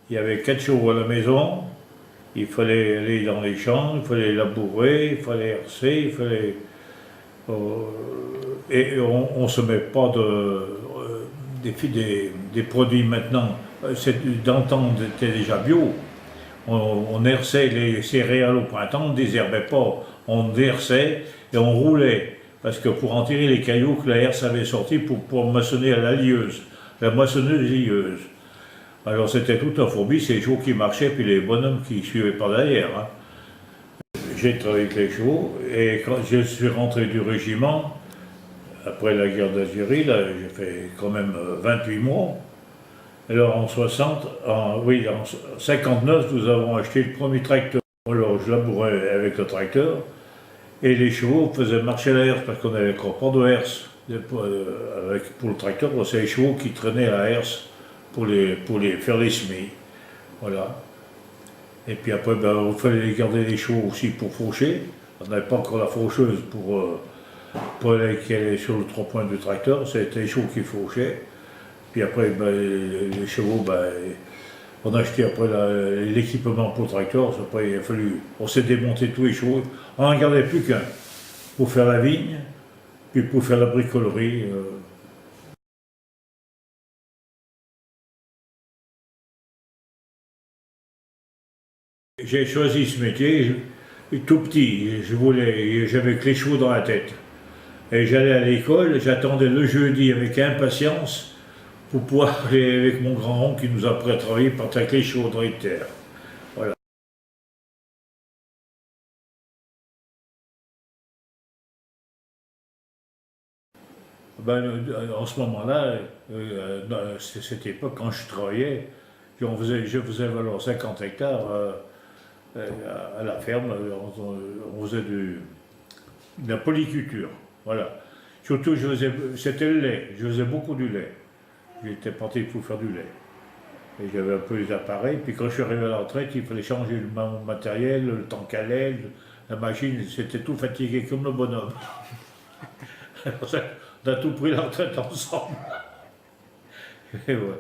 il y avait 4 chevaux à la maison, il fallait aller dans les champs, il fallait labourer, il fallait herser, il fallait... euh, et on ne se met pas des produits maintenant. Dans le temps, c'était déjà bio. On herçait les céréales au printemps, on ne désherbait pas. On herçait et on roulait. Parce que pour en tirer les cailloux que la herse avait sortis pour maçonner à la lieuse, la moissonneuse lieuse. Alors c'était tout un fourbi, c'est les chevaux qui marchaient, puis les bonhommes qui suivaient par derrière. Hein. J'ai travaillé avec les chevaux, et quand je suis rentré du régiment, après la guerre d'Algérie, là, j'ai fait quand même 28 mois. Alors en 60, oui, en 59, nous avons acheté le premier tracteur. Alors je labourais avec le tracteur, et les chevaux faisaient marcher la herse, parce qu'on n'avait encore pas de herse. Pour le tracteur, c'est les chevaux qui traînaient la herse pour les faire les semis. Voilà. Et puis après, ben, il fallait garder les chevaux aussi pour faucher. On n'avait pas encore la faucheuse pour aller qui allait sur le 3 points du tracteur, c'était les chevaux qui fauchaient. Puis après, ben, les chevaux, ben, on a acheté après l'équipement pour le tracteur. Après, il a fallu, on s'est démonté tous les chevaux. On n'en gardait plus qu'un pour faire la vigne, puis pour faire la bricolerie. J'ai choisi ce métier tout petit. J'avais que les chevaux dans la tête. Et j'allais à l'école, j'attendais le jeudi avec impatience pour pouvoir aller avec mon grand-oncle qui nous a appris à travailler par avec les chevaux dans les terres. Voilà. Ben, en ce moment-là, cette époque, quand je travaillais, je faisais alors 50 hectares à la ferme, on faisait de la polyculture. Voilà. Surtout, c'était le lait, je faisais beaucoup du lait. J'étais parti pour faire du lait. Et j'avais un peu les appareils. Puis quand je suis arrivé à la retraite, il fallait changer le matériel, le temps qu'elle est, la machine, c'était tout fatigué comme le bonhomme. Alors ça, on a tout pris la retraite ensemble. Et ouais.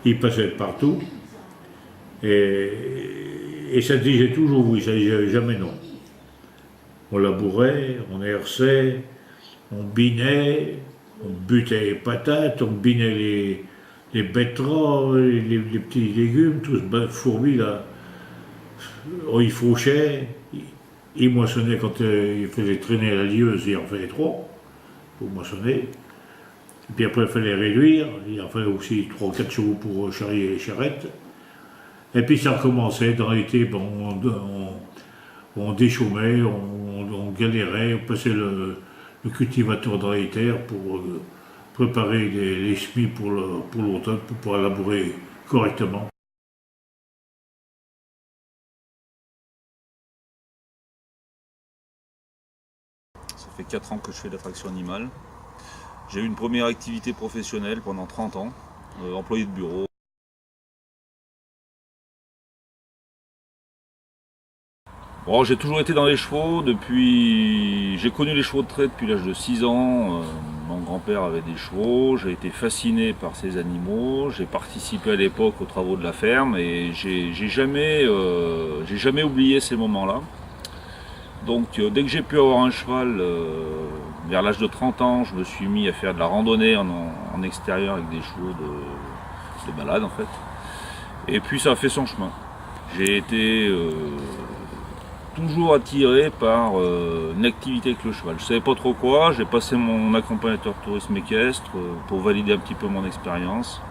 Il passait de partout. Et, et ça disait toujours oui, ça disait jamais non. On labourait, on herçait, on binait, on butait les patates, on binait les betteraves, les petits légumes, tout ce fourbi là. Il fauchait, il moissonnait quand il faisait traîner la lieuse, il en fallait trop pour moissonner. Et puis après, il fallait réduire, il en fallait aussi 3 ou 4 chevaux pour charrier les charrettes. Et puis ça recommençait, dans l'été, bon, on déchaumait, on galérait, on passait le cultivateur dans les terres pour préparer les semis pour l'automne, pour pouvoir labourer correctement. Ça fait 4 ans que je fais de la traction animale. J'ai eu une première activité professionnelle pendant 30 ans, employé de bureau. Bon, j'ai toujours été dans les chevaux depuis. J'ai connu les chevaux de trait depuis l'âge de 6 ans. Mon grand-père avait des chevaux, j'ai été fasciné par ces animaux, j'ai participé à l'époque aux travaux de la ferme et j'ai jamais oublié ces moments-là. Donc dès que j'ai pu avoir un cheval, vers l'âge de 30 ans, je me suis mis à faire de la randonnée en extérieur avec des chevaux de balade en fait. Et puis ça a fait son chemin. J'ai été toujours attiré par une activité avec le cheval. Je ne savais pas trop quoi, j'ai passé mon accompagnateur tourisme équestre pour valider un petit peu mon expérience.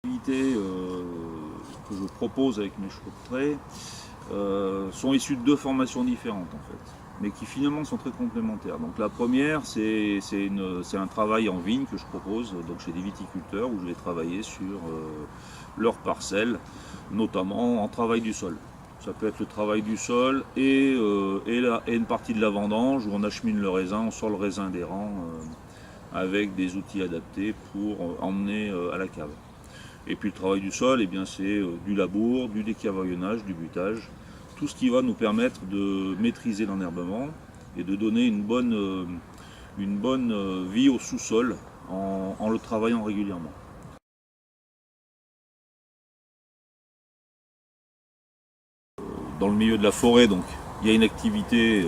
Les activités que je propose avec mes chevaux de trait sont issues de 2 formations différentes en fait, mais qui finalement sont très complémentaires. Donc la première, c'est un travail en vigne que je propose donc chez des viticulteurs où je vais travailler sur leurs parcelles, notamment en travail du sol. Ça peut être le travail du sol et une partie de la vendange où on achemine le raisin, on sort le raisin des rangs avec des outils adaptés pour emmener à la cave. Et puis le travail du sol, eh bien, c'est du labour, du décavaillonnage, du butage, tout ce qui va nous permettre de maîtriser l'enherbement et de donner une bonne vie au sous-sol en le travaillant régulièrement. Dans le milieu de la forêt, donc, il y a une activité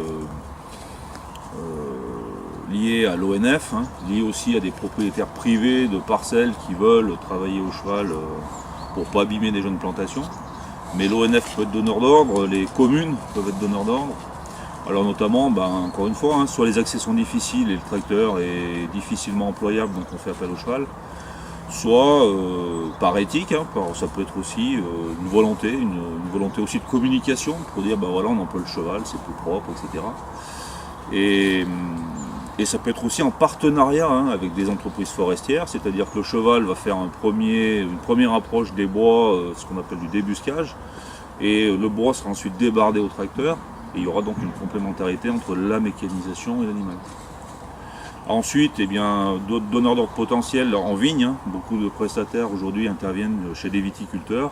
liée à l'ONF, liée aussi à des propriétaires privés de parcelles qui veulent travailler au cheval pour ne pas abîmer des jeunes plantations. Mais l'ONF peut être donneur d'ordre, les communes peuvent être donneurs d'ordre. Alors notamment, encore une fois, soit les accès sont difficiles et le tracteur est difficilement employable, donc on fait appel au cheval, soit par éthique, ça peut être aussi une volonté aussi de communication pour dire voilà, on emploie le cheval, c'est plus propre, etc. Et ça peut être aussi en partenariat avec des entreprises forestières, c'est-à-dire que le cheval va faire une première approche des bois, ce qu'on appelle du débuscage, et le bois sera ensuite débardé au tracteur, et il y aura donc une complémentarité entre la mécanisation et l'animal. Ensuite, d'autres donneurs d'ordre potentiels en vigne. Beaucoup de prestataires aujourd'hui interviennent chez des viticulteurs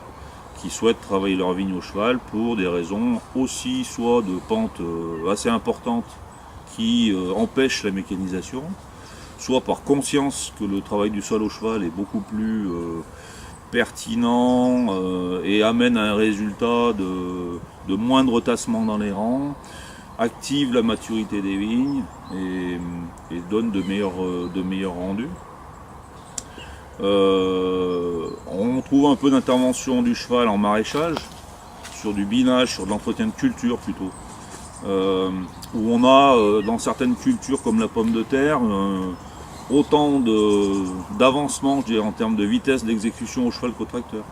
qui souhaitent travailler leur vigne au cheval pour des raisons aussi soit de pente assez importante qui empêchent la mécanisation, soit par conscience que le travail du sol au cheval est beaucoup plus pertinent et amène à un résultat de moindre tassement dans les rangs, active la maturité des vignes et donne de meilleurs rendus. On trouve un peu d'intervention du cheval en maraîchage, sur du binage, sur de l'entretien de culture plutôt, où on a dans certaines cultures comme la pomme de terre autant d'avancement, je dirais, en termes de vitesse d'exécution au cheval qu'au tracteur.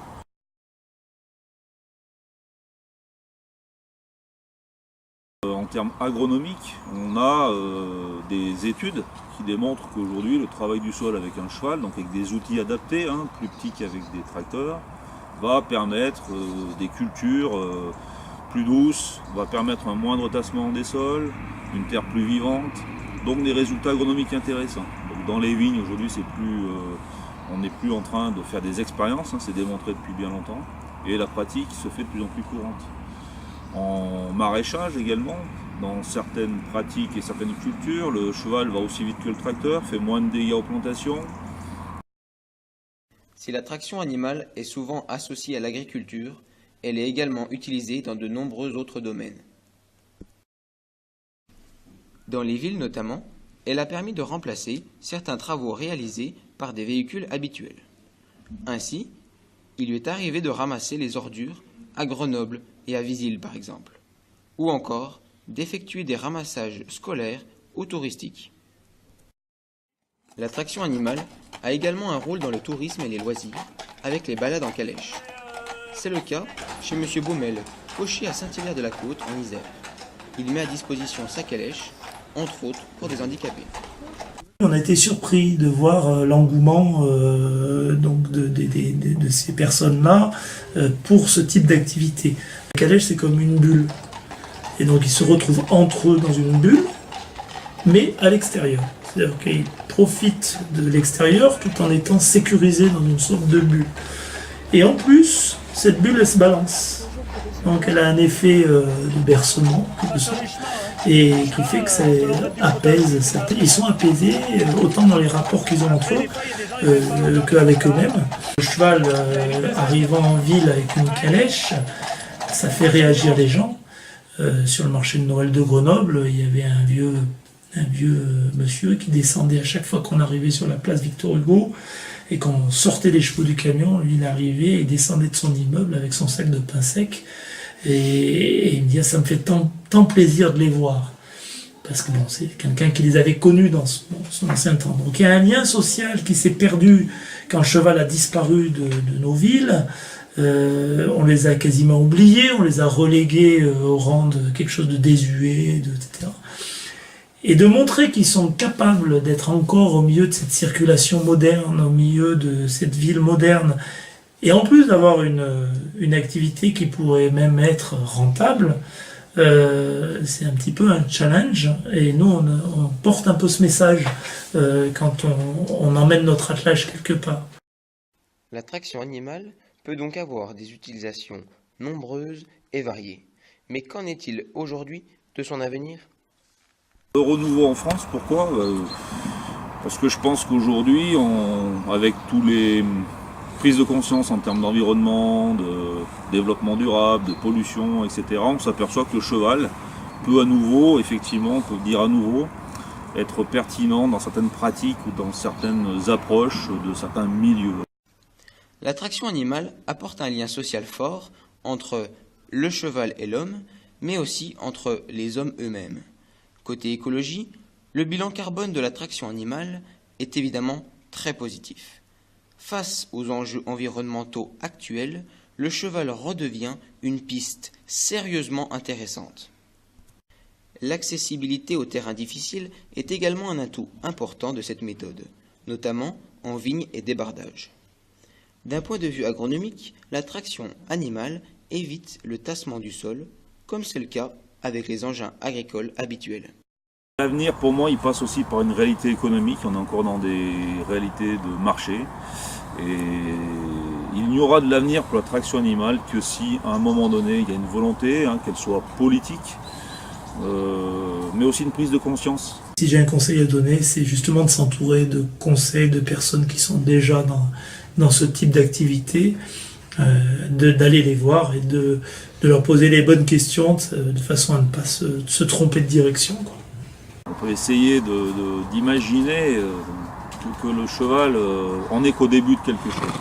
En termes agronomiques, on a des études qui démontrent qu'aujourd'hui le travail du sol avec un cheval, donc avec des outils adaptés, plus petits qu'avec des tracteurs, va permettre des cultures plus douces, va permettre un moindre tassement des sols, une terre plus vivante, donc des résultats agronomiques intéressants. Donc dans les vignes aujourd'hui on n'est plus en train de faire des expériences, c'est démontré depuis bien longtemps, et la pratique se fait de plus en plus courante. En maraîchage également, dans certaines pratiques et certaines cultures, le cheval va aussi vite que le tracteur, fait moins de dégâts aux plantations. Si la traction animale est souvent associée à l'agriculture, elle est également utilisée dans de nombreux autres domaines. Dans les villes notamment, elle a permis de remplacer certains travaux réalisés par des véhicules habituels. Ainsi, il lui est arrivé de ramasser les ordures à Grenoble et à Visil par exemple, ou encore d'effectuer des ramassages scolaires ou touristiques. La traction animale a également un rôle dans le tourisme et les loisirs, avec les balades en calèche. C'est le cas chez M. Baumel, cocher à Saint-Hilaire-de-la-Côte en Isère. Il met à disposition sa calèche, entre autres pour des handicapés. On a été surpris de voir l'engouement de ces personnes-là pour ce type d'activité. La calèche, c'est comme une bulle. Et donc, ils se retrouvent entre eux dans une bulle, mais à l'extérieur. C'est-à-dire qu'ils profitent de l'extérieur tout en étant sécurisés dans une sorte de bulle. Et en plus, cette bulle, elle se balance. Donc, elle a un effet de bercement, quelque sorte, et qui fait que ça apaise. Ils sont apaisés autant dans les rapports qu'ils ont entre eux qu'avec eux-mêmes. Le cheval arrivant en ville avec une calèche, ça fait réagir les gens. Sur le marché de Noël de Grenoble, il y avait un vieux monsieur qui descendait à chaque fois qu'on arrivait sur la place Victor Hugo et qu'on sortait les chevaux du camion, lui il arrivait et descendait de son immeuble avec son sac de pain sec et il me dit ça me fait tant plaisir de les voir parce que c'est quelqu'un qui les avait connus dans son ancien temps. Donc il y a un lien social qui s'est perdu quand le cheval a disparu de nos villes. On les a quasiment oubliés, on les a relégués au rang de quelque chose de désuet, etc. Et de montrer qu'ils sont capables d'être encore au milieu de cette circulation moderne, au milieu de cette ville moderne, et en plus d'avoir une activité qui pourrait même être rentable, c'est un petit peu un challenge. Et nous, on porte un peu ce message quand on emmène notre attelage quelque part. La traction animale peut donc avoir des utilisations nombreuses et variées. Mais qu'en est-il aujourd'hui de son avenir ? Le renouveau en France, pourquoi ? Parce que je pense qu'aujourd'hui, avec tous les prises de conscience en termes d'environnement, de développement durable, de pollution, etc., on s'aperçoit que le cheval peut à nouveau, effectivement, on peut dire à nouveau, être pertinent dans certaines pratiques ou dans certaines approches de certains milieux. La traction animale apporte un lien social fort entre le cheval et l'homme, mais aussi entre les hommes eux-mêmes. Côté écologie, le bilan carbone de la traction animale est évidemment très positif. Face aux enjeux environnementaux actuels, le cheval redevient une piste sérieusement intéressante. L'accessibilité aux terrains difficiles est également un atout important de cette méthode, notamment en vigne et débardage. D'un point de vue agronomique, la traction animale évite le tassement du sol, comme c'est le cas avec les engins agricoles habituels. L'avenir, pour moi, il passe aussi par une réalité économique. On est encore dans des réalités de marché. Et il n'y aura de l'avenir pour la traction animale que si, à un moment donné, il y a une volonté, qu'elle soit politique, mais aussi une prise de conscience. Si j'ai un conseil à donner, c'est justement de s'entourer de conseils de personnes qui sont déjà dans ce type d'activité, d'aller les voir et de leur poser les bonnes questions de façon à ne pas se tromper de direction, quoi. On peut essayer d'imaginer que le cheval en est qu'au début de quelque chose.